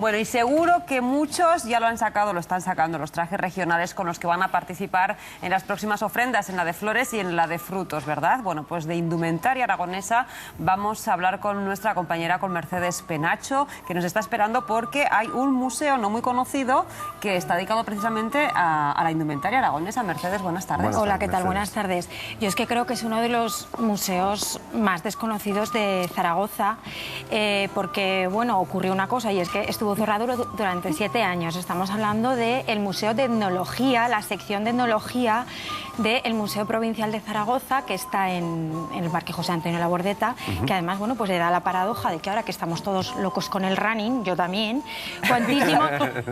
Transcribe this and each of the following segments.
Bueno, y seguro que muchos ya lo han sacado, lo están sacando, los trajes regionales con los que van a participar en las próximas ofrendas, en la de flores y en la de frutos, ¿verdad? Bueno, pues de indumentaria aragonesa vamos a hablar con nuestra compañera, con Mercedes Penacho, que nos está esperando porque hay un museo no muy conocido que está dedicado precisamente a la indumentaria aragonesa. Mercedes, buenas tardes. Hola, ¿qué tal? Buenas tardes. Yo es que creo que es uno de los museos más desconocidos de Zaragoza, porque, bueno, ocurrió una cosa y es que estuvo cerrado durante 7 años. Estamos hablando del Museo de Etnología, la sección de Etnología del Museo Provincial de Zaragoza, que está en el Parque José Antonio Labordeta, que además, bueno, pues le da la paradoja de que ahora que estamos todos locos con el running, yo también,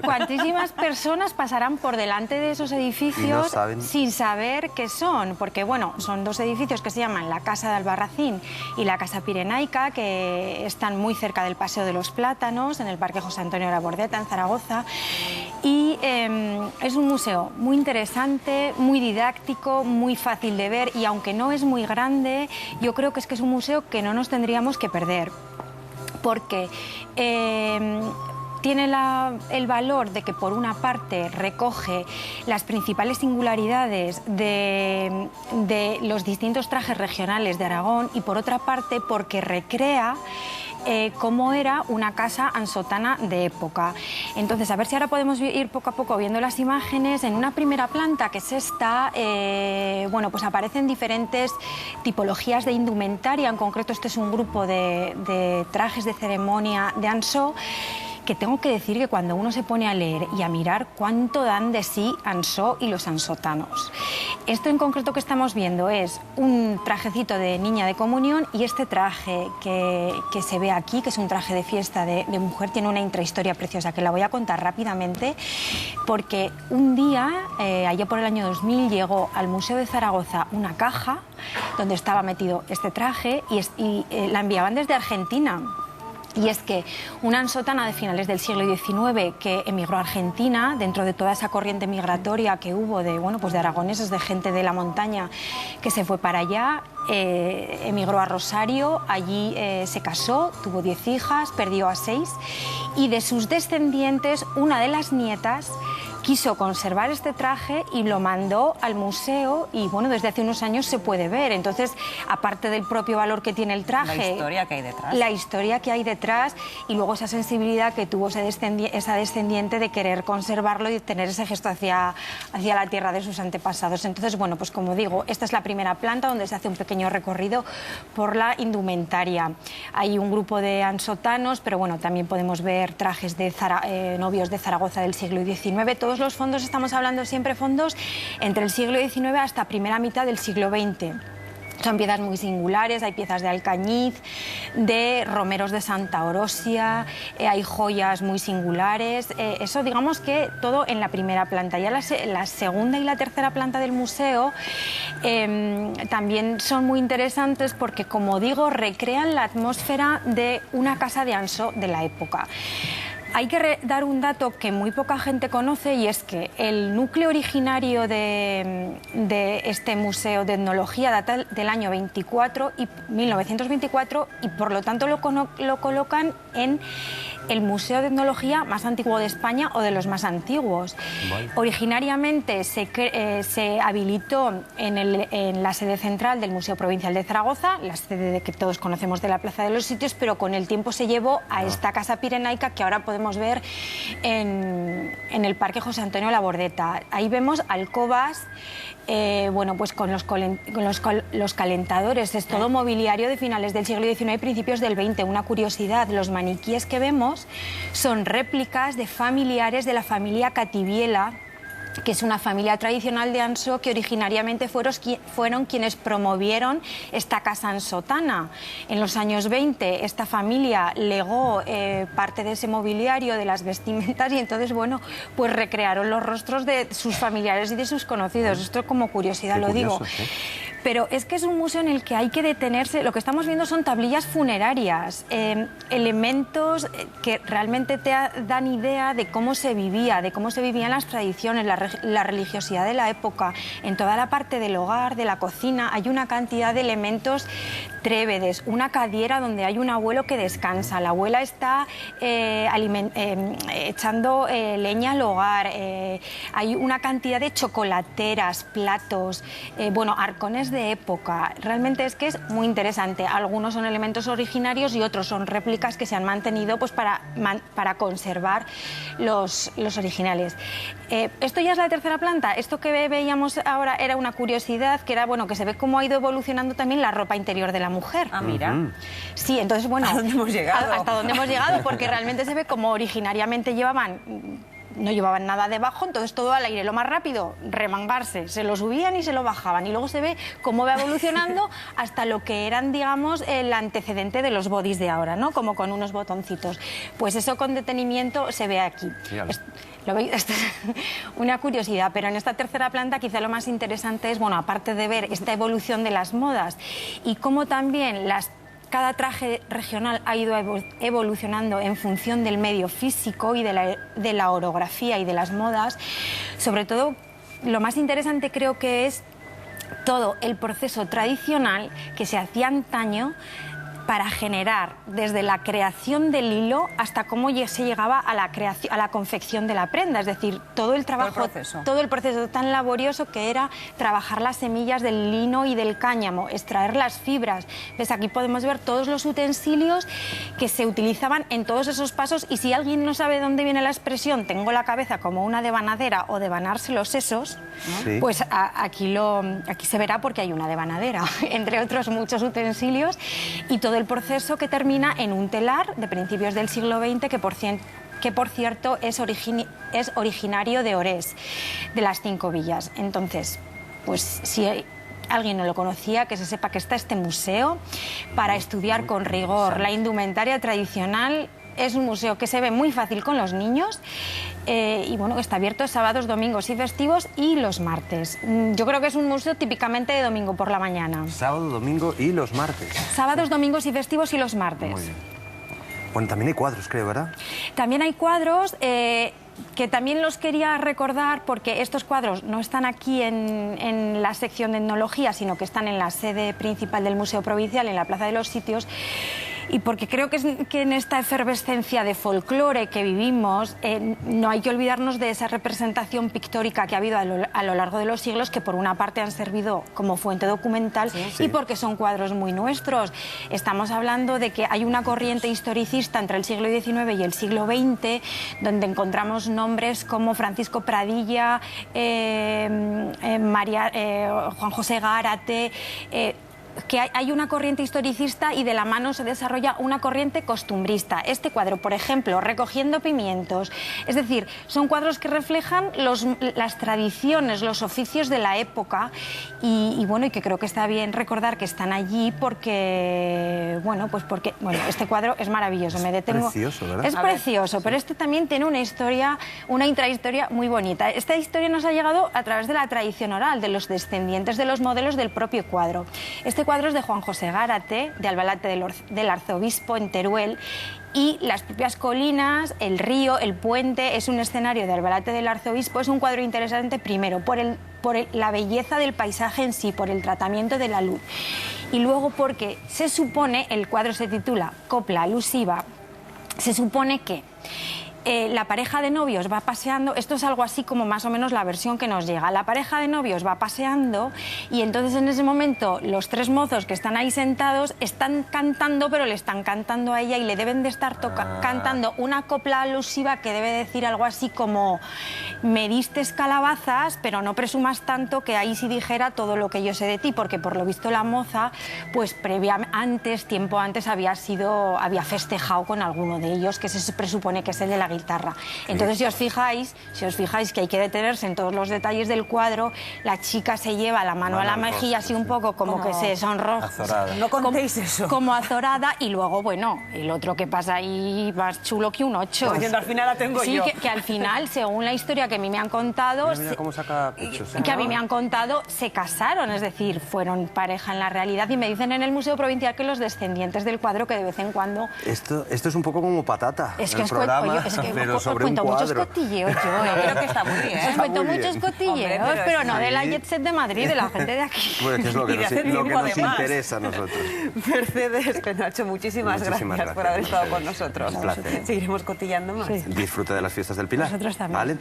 cuantísimas personas pasarán por delante de esos edificios sin saber qué son, porque, bueno, son 2 edificios que se llaman la Casa de Albarracín y la Casa Pirenaica, que están muy cerca del Paseo de los Plátanos, en el Parque José Antonio Labordeta, en Zaragoza, y es un museo muy interesante, muy didáctico, muy fácil de ver, y aunque no es muy grande, yo creo que es un museo que no nos tendríamos que perder, porque tiene el valor de que, por una parte, recoge las principales singularidades de los distintos trajes regionales de Aragón, y por otra parte porque recrea cómo era una casa ansotana de época. Entonces, a ver si ahora podemos ir poco a poco viendo las imágenes. En una primera planta, que es esta, bueno, pues aparecen diferentes tipologías de indumentaria. En concreto, este es un grupo de trajes de ceremonia de Ansó, que tengo que decir que cuando uno se pone a leer y a mirar cuánto dan de sí Ansó y los ansotanos. Esto en concreto que estamos viendo es un trajecito de niña de comunión, y este traje que se ve aquí, que es un traje de fiesta de mujer, tiene una intrahistoria preciosa que la voy a contar rápidamente, porque un día, allá por el año 2000, llegó al Museo de Zaragoza una caja donde estaba metido este traje y la enviaban desde Argentina. Y es que una ansotana de finales del siglo XIX que emigró a Argentina, dentro de toda esa corriente migratoria que hubo de, bueno, pues de aragoneses, de gente de la montaña que se fue para allá, emigró a Rosario, allí se casó, tuvo 10 hijas, perdió a 6, y de sus descendientes, una de las nietas quiso conservar este traje y lo mandó al museo, y bueno, desde hace unos años se puede ver. Entonces, aparte del propio valor que tiene el traje, la historia que hay detrás. La historia que hay detrás, y luego esa sensibilidad que tuvo esa descendiente de querer conservarlo y tener ese gesto hacia la tierra de sus antepasados. Entonces, bueno, pues como digo, esta es la primera planta donde se hace un pequeño recorrido por la indumentaria. Hay un grupo de ansotanos, pero bueno, también podemos ver trajes de novios de Zaragoza del siglo XIX. Todos los fondos, estamos hablando siempre fondos entre el siglo XIX hasta primera mitad del siglo XX. Son piezas muy singulares, hay piezas de alcañiz, de romeros de Santa Orosia, hay joyas muy singulares. Eso, digamos que todo en la primera planta. Ya la segunda y la tercera planta del museo también son muy interesantes porque, como digo, recrean la atmósfera de una casa de Ansó de la época. Hay que dar un dato que muy poca gente conoce, y es que el núcleo originario de este museo de etnología data del año 1924, y por lo tanto lo colocan en el museo de etnología más antiguo de España, o de los más antiguos. Vale. Originariamente se habilitó en la sede central del Museo Provincial de Zaragoza, la sede que todos conocemos de la Plaza de los Sitios, pero con el tiempo se llevó a esta Casa Pirenaica que ahora podemos ver en el Parque José Antonio Labordeta. Ahí vemos alcobas, bueno, pues con los calentadores. Es todo mobiliario de finales del siglo XIX y principios del XX. Una curiosidad, los maniquíes que vemos son réplicas de familiares de la familia Cativiela, que es una familia tradicional de Ansó que originariamente fueron quienes promovieron esta casa ansotana. En los años 20 esta familia legó parte de ese mobiliario, de las vestimentas, y entonces, bueno, pues recrearon los rostros de sus familiares y de sus conocidos. Esto como curiosidad lo digo. Pero es que es un museo en el que hay que detenerse. Lo que estamos viendo son tablillas funerarias, elementos que realmente te dan idea de cómo se vivía, de cómo se vivían las tradiciones, la religiosidad de la época. En toda la parte del hogar, de la cocina, hay una cantidad de elementos trébedes, una cadiera donde hay un abuelo que descansa, la abuela está echando leña al hogar, hay una cantidad de chocolateras, platos, bueno, arcones de época. Realmente es que es muy interesante. Algunos son elementos originarios y otros son réplicas que se han mantenido pues, para conservar los originales. Esto ya es la tercera planta. Esto que veíamos ahora era una curiosidad, que era bueno, que se ve cómo ha ido evolucionando también la ropa interior de la mujer. Ah, mira. Sí, entonces, bueno... ¿A dónde hemos llegado? Hasta dónde hemos llegado, porque realmente se ve como originariamente no llevaban nada debajo, entonces todo al aire, lo más rápido, remangarse, se lo subían y se lo bajaban, y luego se ve cómo va evolucionando hasta lo que eran, digamos, el antecedente de los bodys de ahora, ¿no? Como con unos botoncitos. Pues eso con detenimiento se ve aquí. ¿Lo veis? Esto es una curiosidad, pero en esta tercera planta quizá lo más interesante es, bueno, aparte de ver esta evolución de las modas y cómo también cada traje regional ha ido evolucionando en función del medio físico y de la orografía y de las modas. Sobre todo, lo más interesante creo que es todo el proceso tradicional que se hacía antaño para generar desde la creación del hilo hasta cómo se llegaba a la confección de la prenda, es decir, todo el trabajo, todo el proceso tan laborioso que era trabajar las semillas del lino y del cáñamo, extraer las fibras. ¿Ves? Aquí podemos ver todos los utensilios que se utilizaban en todos esos pasos, y si alguien no sabe de dónde viene la expresión tengo la cabeza como una devanadera o devanarse los sesos, ¿no? Sí. Pues aquí se verá porque hay una devanadera, entre otros muchos utensilios, y todo el proceso que termina en un telar de principios del siglo XX que por cierto es originario de Orés, de las 5 villas. Entonces, pues si alguien no lo conocía, que se sepa que está este museo para estudiar con rigor la indumentaria tradicional. Es un museo que se ve muy fácil con los niños y bueno, que está abierto sábados, domingos y festivos y los martes. Yo creo que es un museo típicamente de domingo por la mañana. Sábado, domingo y los martes. Sábados, domingos y festivos y los martes. Muy bien. Bueno, también hay cuadros, creo, ¿verdad? También hay cuadros que también los quería recordar porque estos cuadros no están aquí en la sección de etnología, sino que están en la sede principal del Museo Provincial, en la Plaza de los Sitios. Y porque creo que en esta efervescencia de folclore que vivimos no hay que olvidarnos de esa representación pictórica que ha habido a lo largo de los siglos, que por una parte han servido como fuente documental y porque son cuadros muy nuestros. Estamos hablando de que hay una corriente historicista entre el siglo XIX y el siglo XX donde encontramos nombres como Francisco Pradilla, Juan José Gárate, que hay una corriente historicista y de la mano se desarrolla una corriente costumbrista. Este cuadro, por ejemplo, Recogiendo pimientos, es decir, son cuadros que reflejan las tradiciones, los oficios de la época y bueno, y que creo que está bien recordar que están allí porque, bueno, este cuadro es maravilloso. Me detengo. Es precioso, ¿verdad? Es precioso, pero este también tiene una historia, una intrahistoria muy bonita. Esta historia nos ha llegado a través de la tradición oral, de los descendientes de los modelos del propio cuadro. Este cuadro es de Juan José Gárate, de Albalate del Arzobispo, en Teruel, y las propias colinas, el río, el puente, es un escenario de Albalate del Arzobispo. Es un cuadro interesante primero por la belleza del paisaje en sí, por el tratamiento de la luz, y luego porque se supone, el cuadro se titula Copla alusiva, se supone que la pareja de novios va paseando, esto es algo así como más o menos la versión que nos llega, la pareja de novios va paseando y entonces en ese momento los 3 mozos que están ahí sentados están cantando, pero le están cantando a ella y le deben de estar cantando una copla alusiva que debe decir algo así como: me distes calabazas, pero no presumas tanto, que ahí sí dijera todo lo que yo sé de ti, porque por lo visto la moza, pues tiempo antes había festejado con alguno de ellos, que se presupone que es el de la la guitarra. Entonces, si os fijáis que hay que detenerse en todos los detalles del cuadro, la chica se lleva la mano a la mejilla así un poco como que se sonroja. Azorada. No contéis eso. Como azorada, y luego, bueno, el otro que pasa ahí más chulo que un 8. Como diciendo, al final la tengo sí, yo. que al final, según la historia que a mí me han contado, Mira cómo saca pechos. que a mí me han contado, se casaron, es decir, fueron pareja en la realidad, y me dicen en el Museo Provincial que los descendientes del cuadro que de vez en cuando... Esto es un poco como Patata, Es que el os programa, pero os sobre un cuento muchos cuadro. cotilleos yo, ¿eh? Creo que está muy bien. Os cuento muy muchos bien. cotilleos, Hombre, pero no sí. de la Jet Set de Madrid, de la gente de aquí. Pues que es lo que Y de nos, hace lo que tiempo, nos además. interesa a nosotros. Mercedes Penacho, muchísimas gracias por haber estado con nosotros. Un placer. Seguiremos cotillando más. Disfruta de las fiestas del Pilar. Vosotros también. ¿Vale?